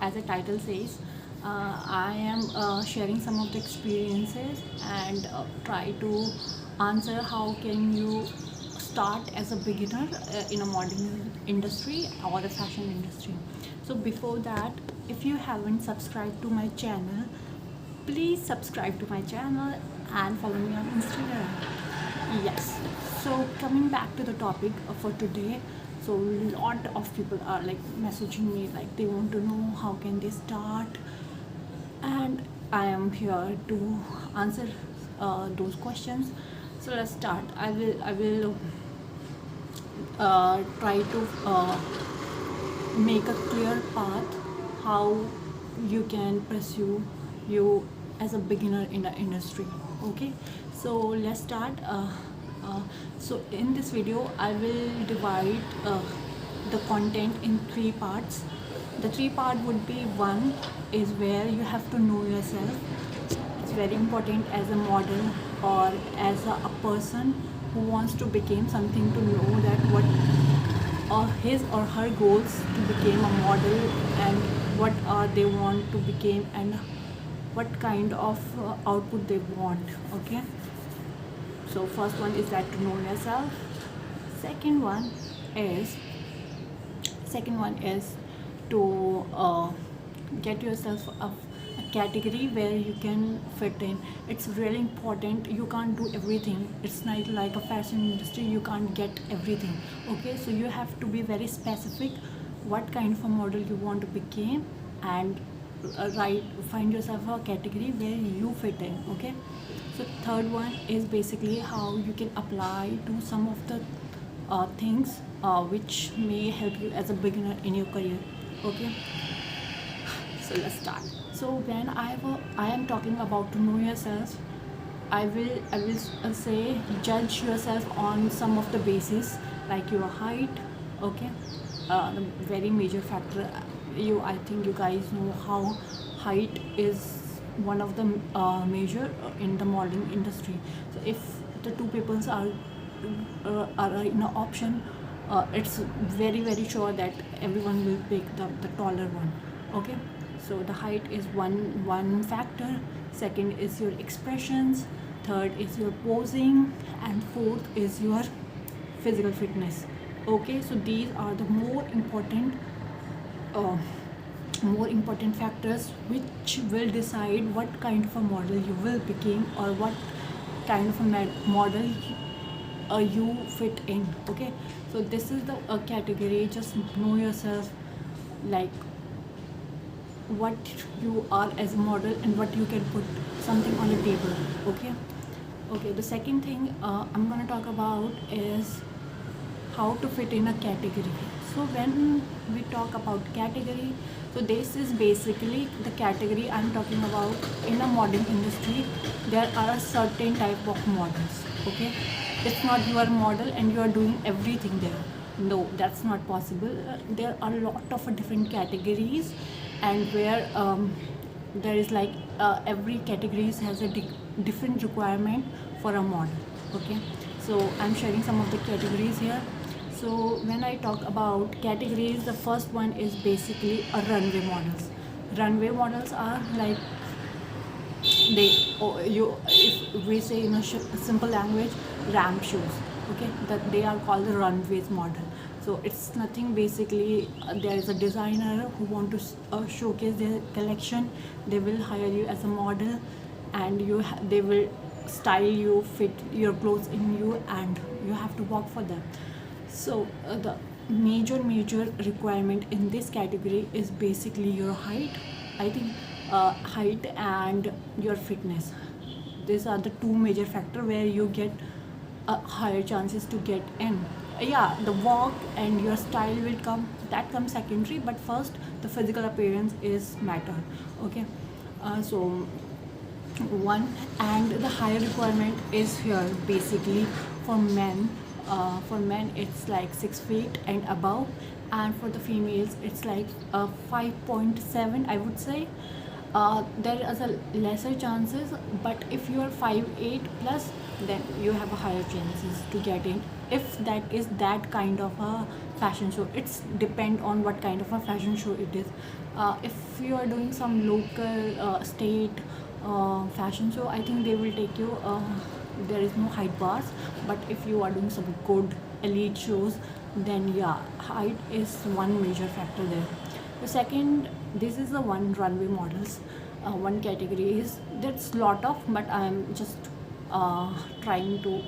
as the title says, I am sharing some of the experiences and try to answer how can you start as a beginner in a modeling industry or the fashion industry. So before that, if you haven't subscribed to my channel, please subscribe to my channel and follow me on Instagram. Yes. So coming back to the topic for today, so lot of people are like messaging me like they want to know how can they start, and I am here to answer those questions. So let's start. I will try to make a clear path how you can pursue you as a beginner in the industry. Okay, so let's start. So in this video I will divide the content in three parts. The three part would be: one is where you have to know yourself. It's very important as a model or as a person who wants to become something, to know that what are his or her goals to become a model, and what are they want to become, and what kind of output they want. Okay, so first one is that to know yourself. Second one is second one is to get yourself a category where you can fit in. It's really important. You can't do everything. It's not like a fashion industry, you can't get everything. Okay, so you have to be very specific what kind of a model you want to become, and find yourself a category where you fit in. Okay, so third one is basically how you can apply to some of the things which may help you as a beginner in your career. Okay, so let's start. So when I am talking about to know yourself, I will say judge yourself on some of the basis, like your height. Okay, the very major factor. I think you guys know how height is one of the major in the modeling industry. So if the two peoples are in an option, it's very sure that everyone will pick the taller one. Okay, so the height is one factor. Second is your expressions. Third is your posing, and fourth is your physical fitness. Okay, so these are the uh, more important factors which will decide what kind of a model you will become, or what kind of a model you fit in. Okay, so this is the category. Just know yourself, like what you are as a model and what you can put something on the table. Okay, the second thing I'm gonna talk about is how to fit in a category. So when we talk about category, so this is basically the category I'm talking about. In a modeling industry, there are a certain type of models. Okay, it's not you are a model and you are doing everything there. No, that's not possible. There are a lot of different categories, and where there is like every category has a different requirement for a model. Okay, so I'm sharing some of the categories here. So when I talk about categories, the first one is basically a runway models. Runway models are like if we say in a simple language, ramp shoes. Okay, that they are called the runways model. So it's nothing, basically there is a designer who want to showcase their collection. They will hire you as a model, and they will style you, fit your clothes in you, and you have to work for them. So the major requirement in this category is basically your height. I think height and your fitness. These are the two major factors where you get higher chances to get in. Yeah, the walk and your style will come, that comes secondary, but first the physical appearance is matter. Okay, so one, and the higher requirement is here basically for men. For men it's like 6 feet and above, and for the females it's like 5.7, I would say. there is a lesser chances, but if you are 5'8" plus, then you have a higher chances to get in, if that is that kind of a fashion show. It's depend on what kind of a fashion show it is. If you are doing some local state fashion show, I think they will take you, there is no height bars. But if you are doing some good elite shows, then yeah, height is one major factor there. The second, this is the one runway models. One category is, that's lot of, but I'm just trying to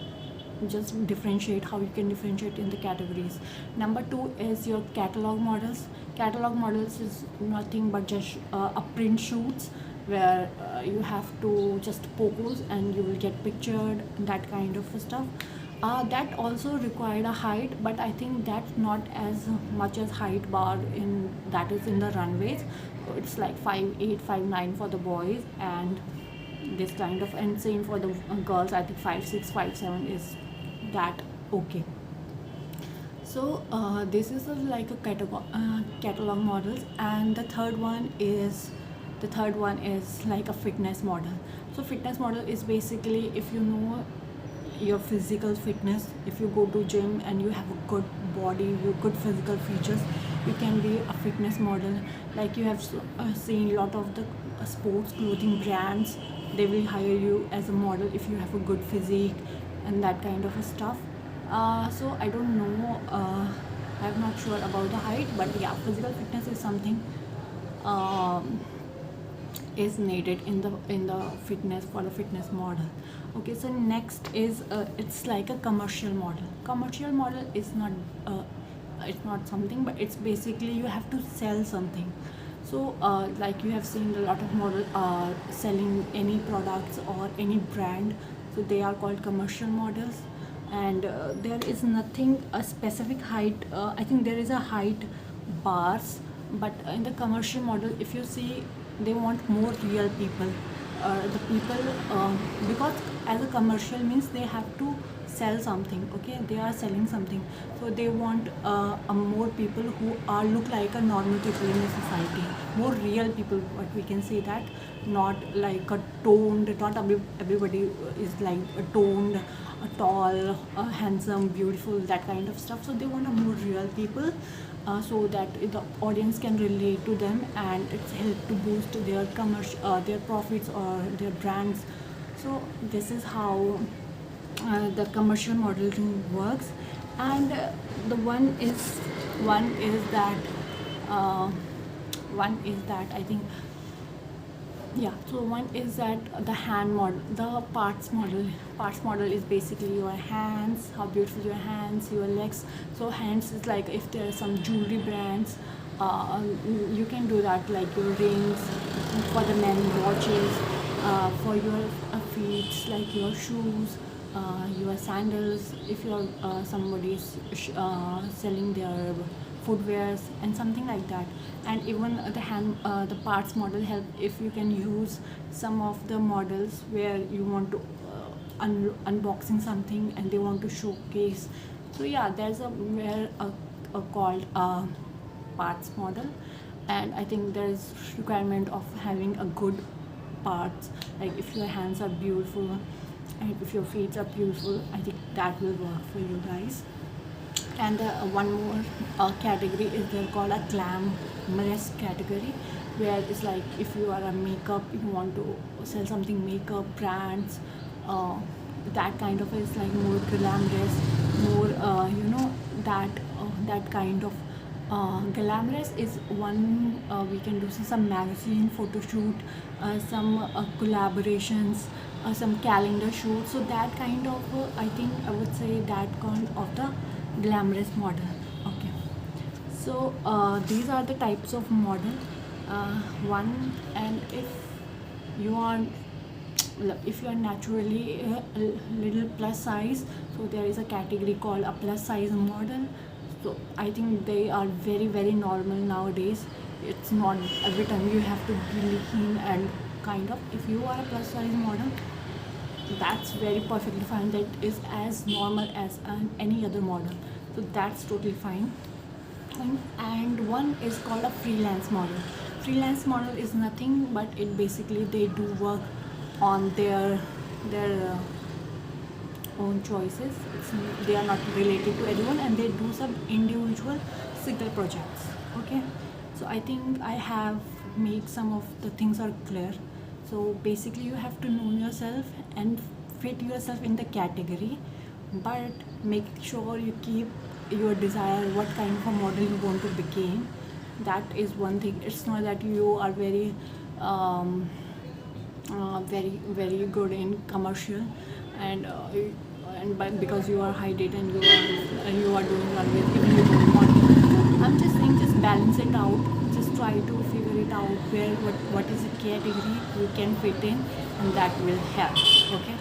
just differentiate how you can differentiate in the categories. Number two is your catalog models. Catalog models is nothing but just a print shoots where you have to just pose and you will get pictured, that kind of stuff. That also required a height, but I think that's not as much as height bar in that is in the runways. So it's like 5'8", 5'9" for the boys, and this kind of, and same for the girls. I think 5'6", 5'7" is that okay. So this is like a catalog models, and the third one is like a fitness model. So fitness model is basically, if you know your physical fitness, if you go to gym and you have a good body, you good physical features, you can be a fitness model. Like you have seen a lot of the sports clothing brands, they will hire you as a model if you have a good physique and that kind of stuff. So I don't know, I'm not sure about the height, but yeah, physical fitness is something is needed in the fitness, for the fitness model. Okay, so next is it's like a commercial model. Commercial model is not it's not something, but it's basically you have to sell something. So like you have seen a lot of model selling any products or any brand, so they are called commercial models. And there is nothing a specific height, I think there is a height bars, but in the commercial model, if you see, they want more real people. The people, because as a commercial means they have to sell something, okay, they are selling something, so they want more people who are look like a normal people in the society, more real people, what we can say that, not like a toned, not everybody is like a toned, a tall, handsome, beautiful, that kind of stuff. So they want a more real people, so that the audience can relate to them, and it's help to boost their commercial, their profits or their brands. So this is how the commercial modeling works. And the one is that I think, yeah, so one is that the hand model, the parts model is basically your hands, how beautiful your hands, your legs. So hands is like, if there are some jewelry brands, you can do that, like your rings, for the men watches, for your feet, like your shoes, your sandals, if you're somebody's selling their footwears and something like that. And even the parts model help, if you can use some of the models where you want to unboxing something and they want to showcase. So yeah, there's a called parts model. And I think there is requirement of having a good parts, like if your hands are beautiful and if your feet are beautiful, I think that will work for you guys. And one more category is there called a glamorous category, where it's like, if you are a makeup, you want to sell something, makeup brands, that kind of is like more glamorous, more that kind of glamorous is one. We can do some magazine photo shoot, some collaborations, some calendar shoot. So that kind of I think I would say that kind of the glamorous model. Okay, so these are the types of model. One, and you are if you are naturally a little plus size, so there is a category called a plus size model. So I think they are very very normal nowadays. It's not every time you have to be lean, and kind of, if you are a plus size model, that's very perfectly fine, that is as normal as any other model, so that's totally fine. And one is called a freelance model. freelance model is nothing but it basically they do work on their own choices. They are not related to anyone and they do some individual single projects. Okay, so I think I have made some of the things are clear. So basically you have to know yourself and fit yourself in the category, but make sure you keep your desire, what kind of a model you want to become. That is one thing. It's not that you are very good in commercial and because you are high data and you are doing runways, even you don't want to. I'm just saying, just balance it out. Just try to figure it out where what is the category you can fit in, and that will help. Okay,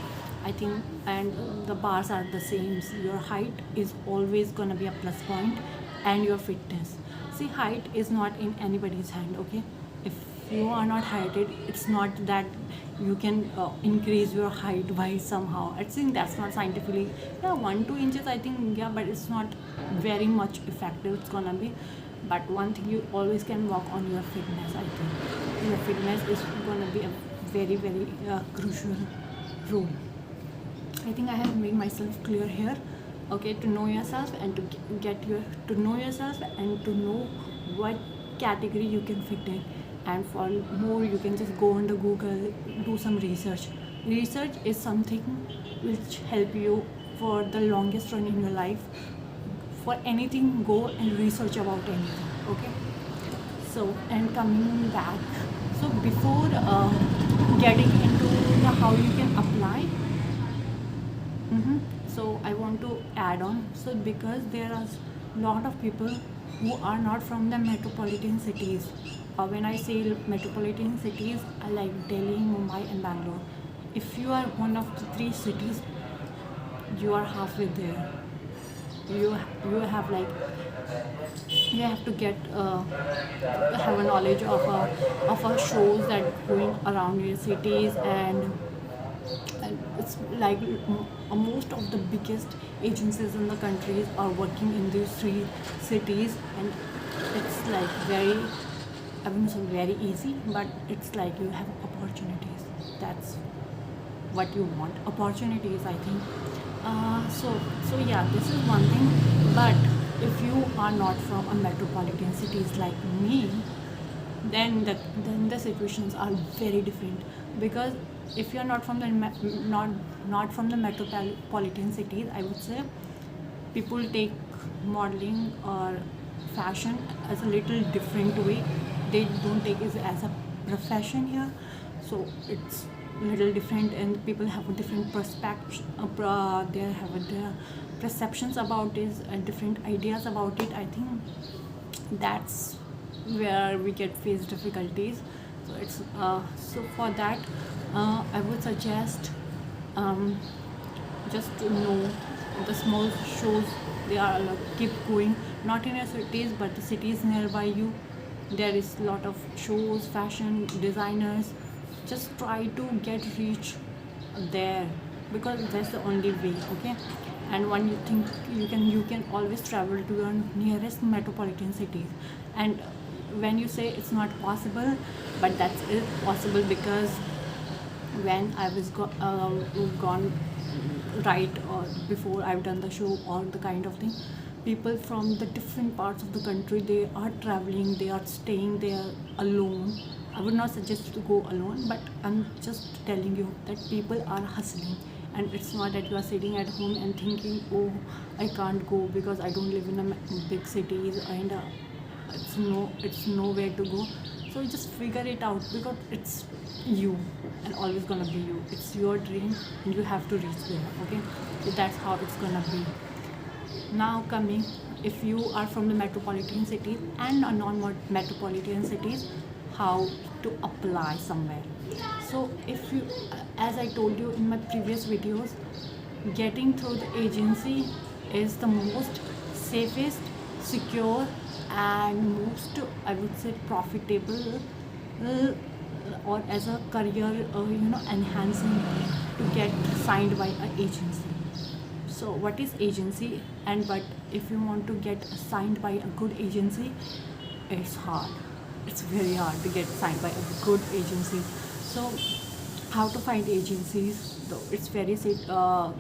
I think, and the bars are the same. Your height is always gonna be a plus point, and your fitness. See, height is not in anybody's hand. Okay, if you are not heighted, it's not that you can increase your height by somehow. I think that's not scientifically. Yeah, 1-2 inches, I think, yeah, but it's not very much effective. It's gonna be. But one thing you always can work on your fitness. I think your fitness is gonna be a very crucial role. I think I have made myself clear here. Okay, to know yourself and to get your to know yourself and to know what category you can fit in. And for more, you can just go on the Google, do some research. Research is something which help you for the longest run in your life. For anything, go and research about anything. Okay. So, and coming back, so before getting into the how you can apply, so I want to add on. So because there are a lot of people who are not from the metropolitan cities. When I say metropolitan cities, I like Delhi, Mumbai, and Bangalore. If you are one of the three cities, you are halfway there. You have like you have to get have a knowledge of a shows that going around your cities, and it's like most of the biggest agencies in the countries are working in these three cities, and it's like very, I wouldn't say very easy, but it's like you have opportunities. That's what you want, opportunities, I think. So yeah, this is one thing. But if you are not from a metropolitan cities like me, then the situations are very different. Because if you are not from the not from the metropolitan cities, I would say people take modeling or fashion as a little different way. They don't take it as a profession here, so it's little different, and people have a different perspective. They have their perceptions about it and different ideas about it. I think that's where we get face difficulties. So it's so for that, I would suggest just to know the small shows. They are keep going, not in your cities but the cities nearby you. There is a lot of shows, fashion designers. Just try to get reach there, because that's the only way. Okay, and when you think you can always travel to your nearest metropolitan cities. And when you say it's not possible, but that's it possible, because when I was gone right, or before I've done the show or the kind of thing, people from the different parts of the country, they are traveling, they are staying there alone. I would not suggest to go alone, but I'm just telling you that people are hustling. And it's not that you are sitting at home and thinking, oh, I can't go because I don't live in a big cities, and it's nowhere to go. So just figure it out, because it's you and always gonna be you. It's your dream and you have to reach there. Okay, so that's how it's gonna be. Now coming, if you are from the metropolitan cities and non-metropolitan cities, how to apply somewhere. So if you, as I told you in my previous videos, getting through the agency is the most safest, secure, and most, I would say, profitable, or as a career enhancing, to get signed by an agency. So what is agency? But if you want to get signed by a good agency, it's hard. it's very hard to get signed by a good agency. So how to find agencies? Though it's very to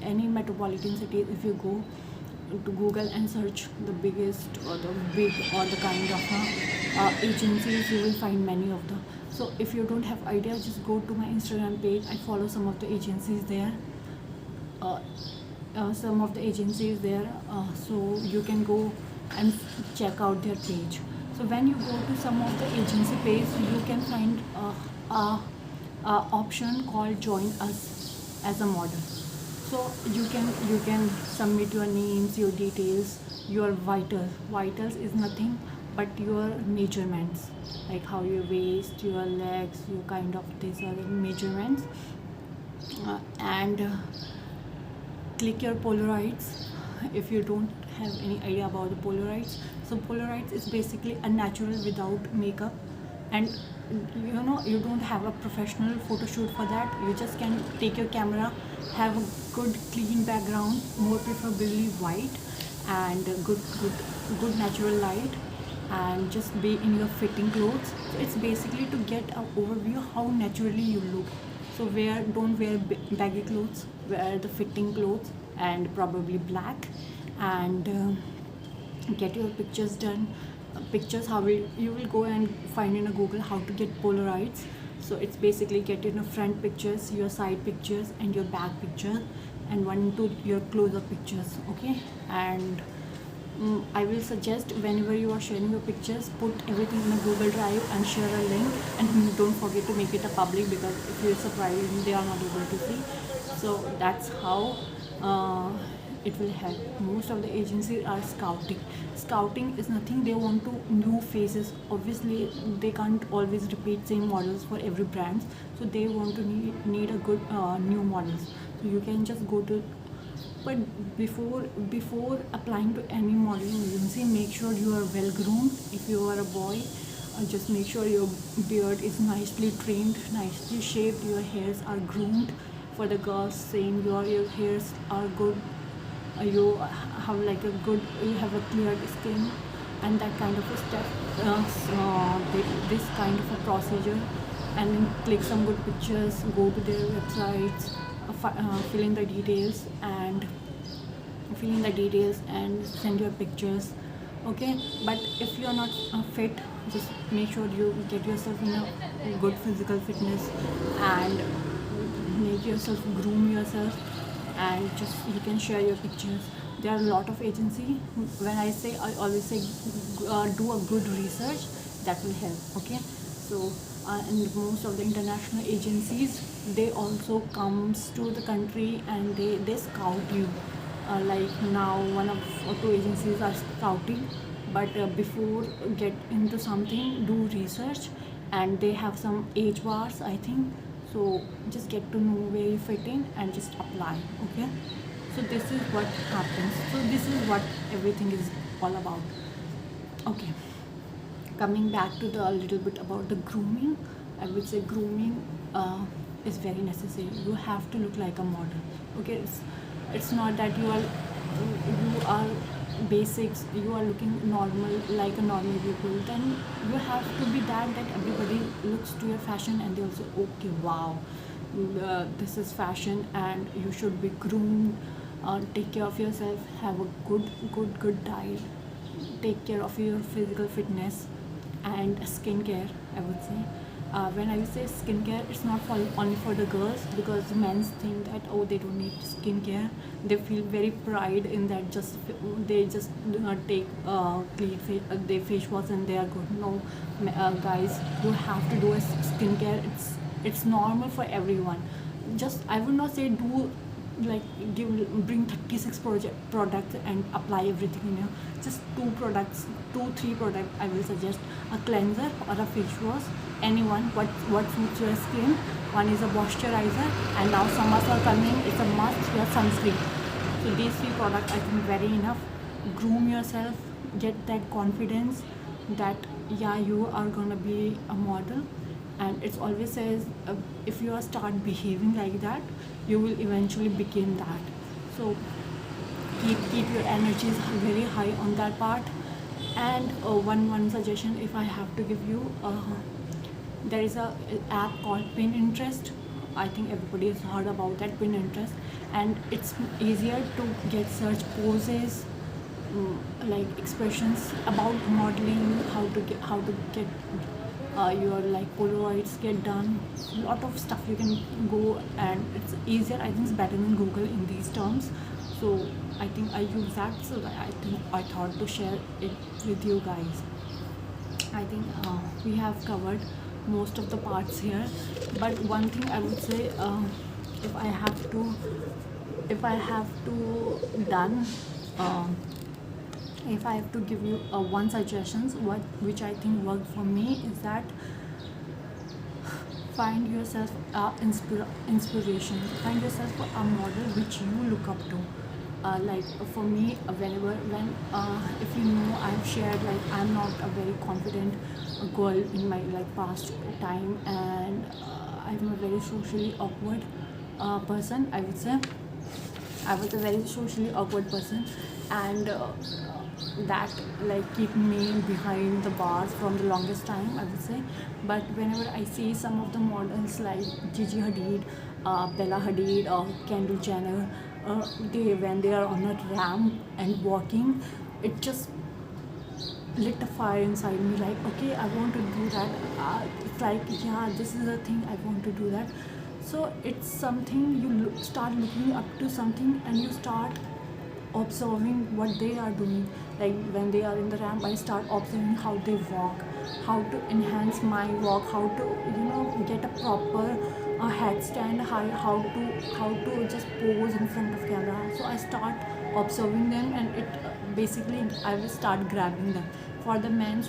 any metropolitan city. If you go to Google and search the biggest or the big or the kind of agencies, you will find many of them. So if you don't have idea, just go to my Instagram page. I follow some of the agencies there. uh, so you can go and check out their page. So when you go to some of the agency page, you can find option called join us as a model. So you can submit your names, your details, your vitals is nothing but your measurements, like how your waist, your legs, your kind of these are the measurements. And click your Polaroids if you don't have any idea about the Polaroids. So Polaroids is basically a natural without makeup, and you don't have a professional photo shoot for that. You just can take your camera, have a good clean background, more preferably white, and good natural light, and just be in your fitting clothes. So it's basically to get an overview how naturally you look. So don't wear baggy clothes, wear the fitting clothes, and probably black, and get your pictures done. Pictures, you will go and find in a Google how to get Polaroids. So it's basically get your front pictures, your side pictures, and your back picture, and your close-up pictures. Okay, and I will suggest whenever you are sharing your pictures, put everything in a Google Drive and share a link, and don't forget to make it a public, because if you're surprised, they are not able to see. So that's how it will help. Most of the agencies are scouting. Scouting is nothing, they want to new faces. Obviously they can't always repeat same models for every brand, so they want to need a good new models. So you can just go to, but before applying to any modeling agency, make sure you are well groomed. If you are a boy, just make sure your beard is nicely trimmed, nicely shaved, your hairs are groomed. For the girls, same, your hairs are good, you have you have a clear skin, and that kind of a step. This kind of a procedure, and then click some good pictures, go to their websites, fill in the details and send your pictures. Okay, but if you are not fit, just make sure you get yourself in a good physical fitness, and make yourself, groom yourself, and just you can share your pictures. There are a lot of agency. When I always say do a good research, that will help. Okay, so and most of the international agencies, they also comes to the country, and they scout you. Like now, one of or two agencies are scouting, but before get into something, do research, and they have some age bars, I think. So just get to know where you fit in and just apply. Okay, so this is what happens. So this is what everything is all about. Okay, coming back to the little bit about the grooming, I would say grooming is very necessary. You have to look like a model. Okay, it's not that you are basics, you are looking normal like a normal people, then you have to be that everybody looks to your fashion and they also, okay, wow, this is fashion, and you should be groomed. Take care of yourself, have a good diet, take care of your physical fitness and skincare, I would say. When I say skincare, it's not only for the girls, because men think that, oh, they don't need skincare. They feel very pride in that. They just do not take clean their face wash and they are good. No, guys, you have to do a skincare. It's normal for everyone. Just, I would not say do like bring 36 products and apply everything in you. Just 3 products I will suggest: a cleanser or a face wash, anyone what suits your skin. One is a moisturizer, and now summers are coming, it's a must, your sunscreen. So these 3 products I think very enough. Groom yourself, get that confidence that yeah, you are gonna be a model. And it always says, if you start behaving like that, you will eventually become that. So keep your energies very high on that part. And one suggestion, if I have to give you, there is a app called Pinterest. I think everybody has heard about that, Pinterest, and it's easier to get search poses, like expressions about modeling, how to get your like Polaroids get done. A lot of stuff you can go, and it's easier. I think it's better than Google in these terms. So I think I use that. So I think I thought to share it with you guys. I think we have covered most of the parts here, but one thing I would say, if I have to, if I have to done. If I have to give you one suggestions, which I think worked for me is that find yourself inspiration. Find yourself a model which you look up to. Like for me, when if you know, I've shared like I'm not a very confident girl in my like past time, and I'm a very socially awkward person. I would say I was a very socially awkward person, and that like keep me behind the bars from the longest time, I would say. But whenever I see some of the models like Gigi Hadid, Bella Hadid, or Kendall Jenner, when they are on a ramp and walking, it just lit a fire inside me, like okay, I want to do that. It's like, yeah, this is the thing, I want to do that. So it's something you start looking up to something, and you start observing what they are doing. Like when they are in the ramp, I start observing how they walk, how to enhance my walk, how to get a proper headstand, how to just pose in front of camera. So I start observing them, and it basically I will start grabbing them. For the men's,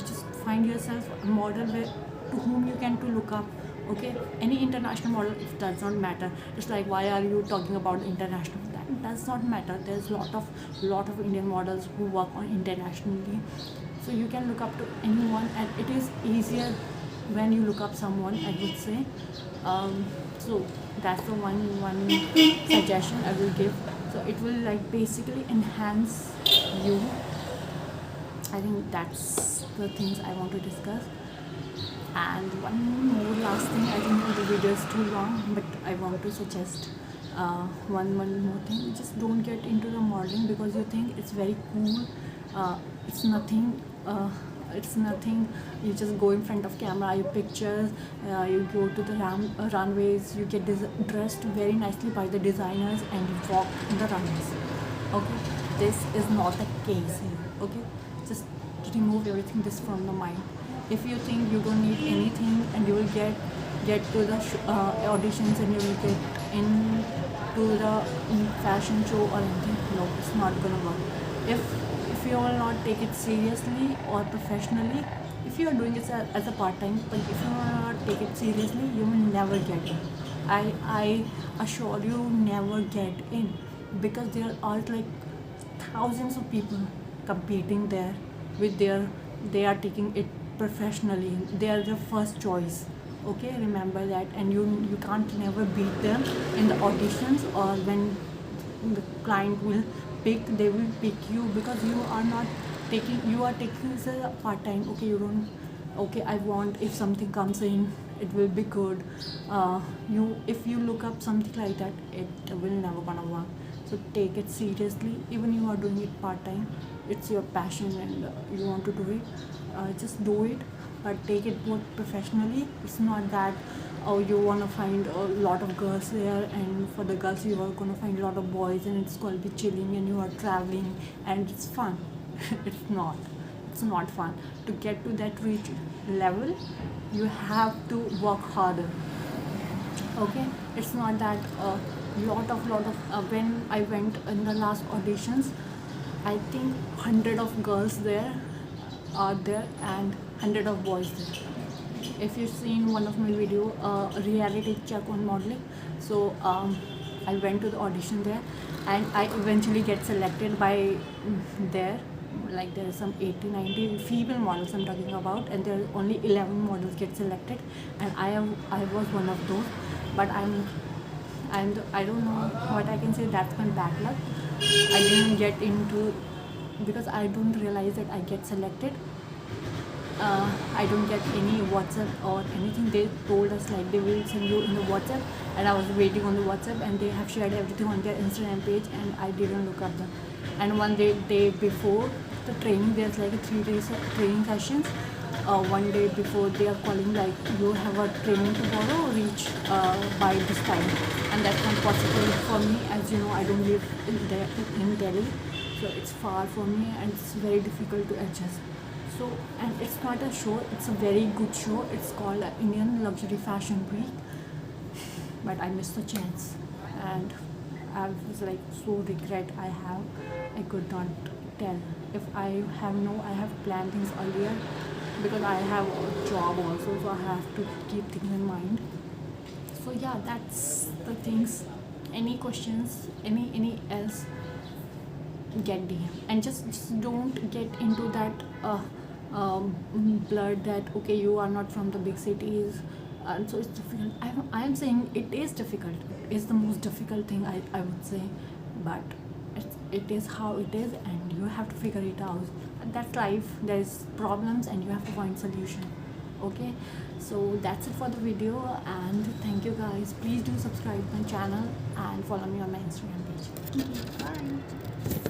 just find yourself a model to whom you can to look up. Okay, any international model, it does not matter. It's like, why are you talking about international? That does not matter. There's lot of Indian models who work on internationally, so you can look up to anyone, and it is easier when you look up someone, I would say. So that's the one suggestion I will give. So it will like basically enhance you. I think that's the things I want to discuss. And one more last thing, I think the video is too long, but I want to suggest one more thing. Just don't get into the modeling because you think it's very cool. It's nothing. It's nothing. You just go in front of camera, you pictures, you go to the runways, you get dressed very nicely by the designers, and you walk in the runways. Okay, this is not the case here. Okay, just remove everything this from the mind. If you think you don't need anything, and you will get to the auditions, and you will get into the fashion show or anything, no, it's not gonna work. If you will not take it seriously or professionally, if you are doing it as a part-time, but if you will not take it seriously, you will never get in. I assure you, never get in, because there are like thousands of people competing there with they are taking it professionally. They are the first choice. Okay, remember that. And you can't never beat them in the auditions, or when the client will pick, they will pick you, because you are taking this as a part-time. Okay, you don't, okay, I want, if something comes in, it will be good. If you look up something like that, it will never gonna work. So take it seriously. Even you are doing it part-time, it's your passion, and you want to do it, just do it, but take it more professionally. It's not that, oh, you want to find a lot of girls there, and for the girls you are going to find a lot of boys, and it's going to be chilling, and you are traveling, and it's fun. It's not fun. To get to that reach level, you have to work harder. Okay, it's not that lot of when I went in the last auditions, I think 100 of girls there are there, and 100 of boys there. If you've seen one of my video, reality check on modeling, so I went to the audition there, and I eventually get selected by there. Like there are some 80-90 female models I'm talking about, and there are only 11 models get selected, and I was one of those. But I don't know what I can say. That's my bad luck. I didn't get into because I don't realize that I get selected. I don't get any WhatsApp or anything. They told us like they will send you in the WhatsApp, and I was waiting on the WhatsApp, and they have shared everything on their Instagram page, and I didn't look up them. And one day before the training, there's like a 3 days training sessions. One day before, they are calling like, you have a training tomorrow, reach by this time, and that's not possible for me. As you know, I don't live in Delhi, so it's far for me, and it's very difficult to adjust. So, and it's not a show, it's a very good show. It's called Indian Luxury Fashion Week, but I missed the chance, and I was like so regret I could not tell. If I have planned things earlier, because I have a job also, so I have to keep things in mind. So yeah, that's the things. Any questions, any else, get DM, and just don't get into that blur that okay, you are not from the big cities, and so it's difficult. I am saying it is difficult. It is the most difficult thing, I would say, but it is how it is, and you have to figure it out. And that's life. There's problems, and you have to find solution. Okay, so that's it for the video, and thank you guys. Please do subscribe my channel and follow me on my Instagram page. Thank you. Bye.